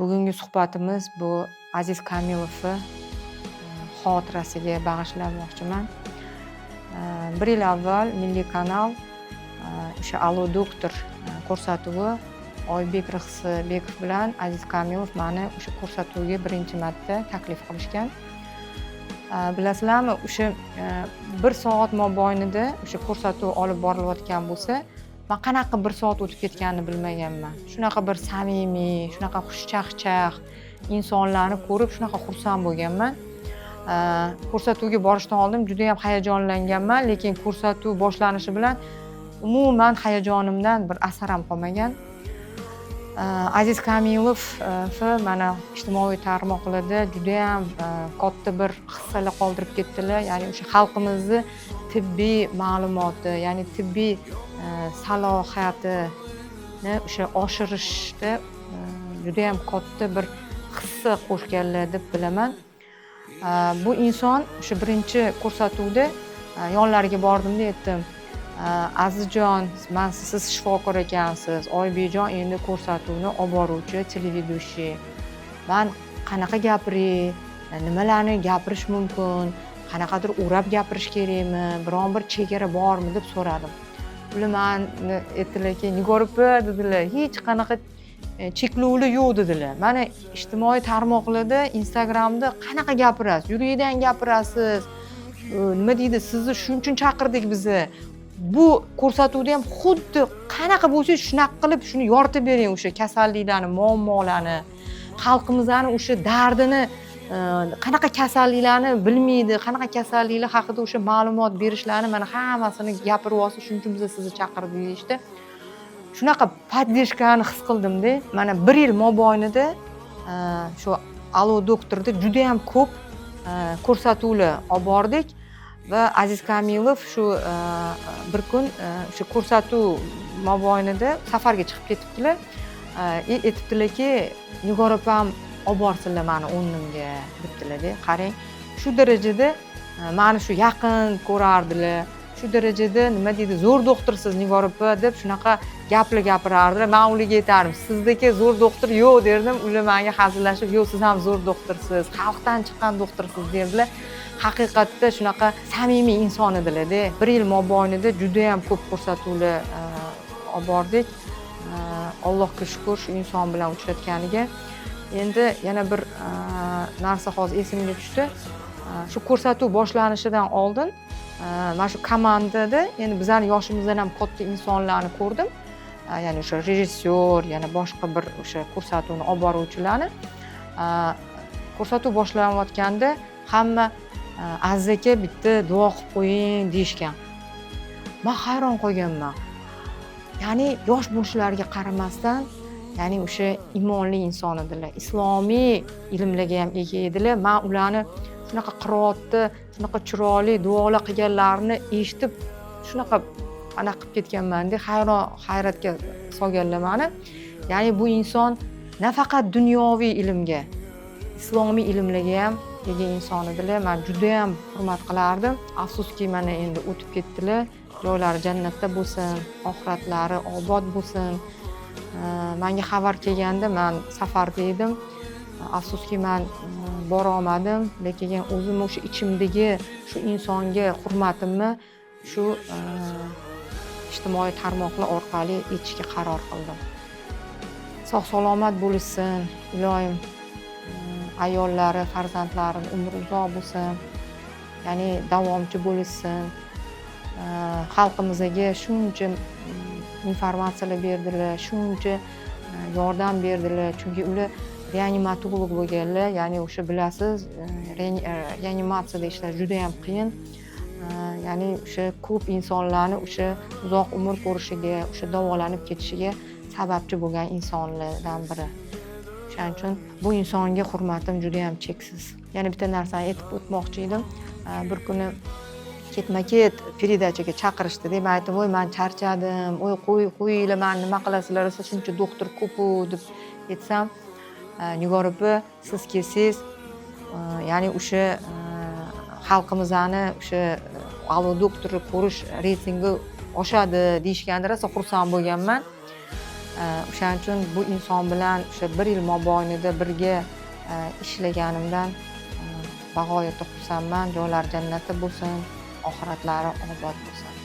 Bugungi suhbatimiz bu Aziz Kamilovni xotirasiga bag'ishlamoqchiman. Bir yil avval Milliy kanal o'sha Alo doktor ko'rsatuvi Oybek Rixsibekov bilan Aziz Kamilov meni o'sha ko'rsatuvga birinchi marta taklif qilishgan. Bilasizlarmi, o'sha 1 soat mobaynida o'sha ko'rsatuv olib borilayotgan bo'lsa, men qanaqa 1 soat o'tib ketganini bilmaganman. Shunaqa bir samimiy, shunaqa xushchaqchaq insonlarni ko'rib shunaqa xursand bo'lganman. Ko'rsatuvga borishdan oldin juda ham hayajonlanganman, lekin ko'rsatuv boshlanishi bilan umuman hayajonimdan bir asar ham qolmagan. Aziz Kamilov mana ijtimoiy tarmoqlarda juda ham katta bir hissalar qoldirib ketdilar. Ya'ni o'sha xalqimizni tibbiy ma'lumoti, ya'ni tibbiy salohiyatini o'sha oshirishda juda ham katta bir hissa qo'shganlar deb bilaman. Bu inson o'sha birinchi ko'rsatuvda yonlariga bordimda aytdim: Azizjon, siz shifokor ekansiz, Oybekjon endi ko'rsatuvni olib boruvchi televedущий. Men qanaqa gapiray, nimalarni gapirish mumkin, qanaqadir o'rab gapirish kerakmi, biron bir chegara bormi deb so'radim. Ular meni aytdilarki, Nigor opa dedilar, hech qanaqa cheklovlar yo'q dedilar. Mana ijtimoiy tarmoqlarda, Instagramda qanaqa gapirasiz, yuragingdan gapirasiz. Nima deydi, sizni shuning uchun chaqirdik bizni. Bu ko'rsatuvda ham xuddi qanaqa bo'lsa shunaqa qilib shuni yoritib bering, o'sha kasalliklarni, muammolarni, xalqimizning o'sha dardini, qanaqa kasalliklarni bilmaydi, qanaqa kasalliklar haqida o'sha ma'lumot berishlarini mana hammasini gapirib olsa, shuning uchun biz sizni chaqirdik deyishdi. Shunaqa podдержканы his qildim-da. Mana 1 yil mobaynida shu Alo doktorda juda ham ko'p ko'rsatuvlar olib bordik. Va Aziz Kamilov shu bir kun shu ko'rsatuv mobaynida safarga chiqib ketibdilar. Aytibdilarki, Nigor opam olib borsinlar meni o'rnimga debdilar-da. Qarang, shu darajada meni shu yaqin ko'rardilar. Shu darajada nima deydi, zo'r doktorsiz Nigor opa deb shunaqa gaplar gapirardilar. Men ularga aytardim, sizdagi zo'r doktor yo'q derdim. Ular menga hazillashib, yo'q, siz ham zo'r doktorsiz, xalqdan chiqqan doktorsiz derdilar. Haqiqatda shunaqa samimiy inson edilar-da. 1 yil mobaynida juda ham ko'p ko'rsatuvlar olib bordik. Allohga shukr shu inson bilan uchratganiga. Endi yana bir narsa hozir esimga tushdi. Shu ko'rsatuv boshlanishidan oldin mana shu komandada endi bizning yoshimizdan ham katta insonlarni ko'rdim. Ya'ni o'sha rejissyor, yana boshqa bir o'sha ko'rsatuvni olib boruvchilarni. Ko'rsatuv boshlanayotganda hamma Aziz aka bitta duo qilib qo'ying deyishgan. Men hayron qolganman. Ya'ni yosh bo'lishlariga qaramasdan, ya'ni o'sha iymonli inson edilar. Islomiy ilmlarga ham ega edilar. Men ularni shunaqa qiroatda, shunaqa chiroyli duolar qilganlarini eshitib, shunaqa ana qilib ketganman-da, hayratga solganlar meni. Ya'ni bu inson nafaqat dunyoviy ilmga, islomiy ilmlarga ham ega inson edilar. Men juda ham hurmat qilardim. Afsuski mana endi o'tib ketdilar. Joylari jannatda bo'lsin, oxiratlari obod bo'lsin. Menga xabar kelganda men safarda edim. Afsuski men bora olmadim, lekin o'zim o'sha ichimdagi shu insonga hurmatimni shu ijtimoiy tarmoqlar orqali aytishga qaror qildim. Sog' salomat bo'lsin, iloyim ayollari, farzandlari umri uzoq bo'lsin. Ya'ni davomchi bo'lsin. Xalqimizga shuncha informatsiyalar berdilar, shuncha yordam berdilar, chunki ular reanimatolog bo'lganlar. Ya'ni o'sha bilasiz, reanimatsiyada ishlash juda ham qiyin. Ya'ni o'sha ko'p insonlarni o'sha uzoq umr ko'rishiga, o'sha davolanib ketishiga sababchi bo'lgan insonlardan biri. Shuning uchun bu insonga hurmatim juda ham cheksiz. Yana bitta narsani aytib o'tmoqchi edim. Bir kuni ketma-ket передачаga chaqirishdi deb aytdim, "Voy, men charchadim. Voy, qo'yinglar, men nima qilasizlar, shuncha doktor ko'p-ku" deb aytsam, Nigor opa, siz kelsangiz, ya'ni o'sha xalqimizning o'sha Alo doktorni ko'rish reytingi oshadi deyishganda rosa xursand bo'lganman. O'shaning uchun bu inson bilan o'sha 1 yil mobaynida birga ishlaganimdan bag'oyatda xursandman. Joylari jannatda bo'lsin, oxiratlari obod bo'lsin.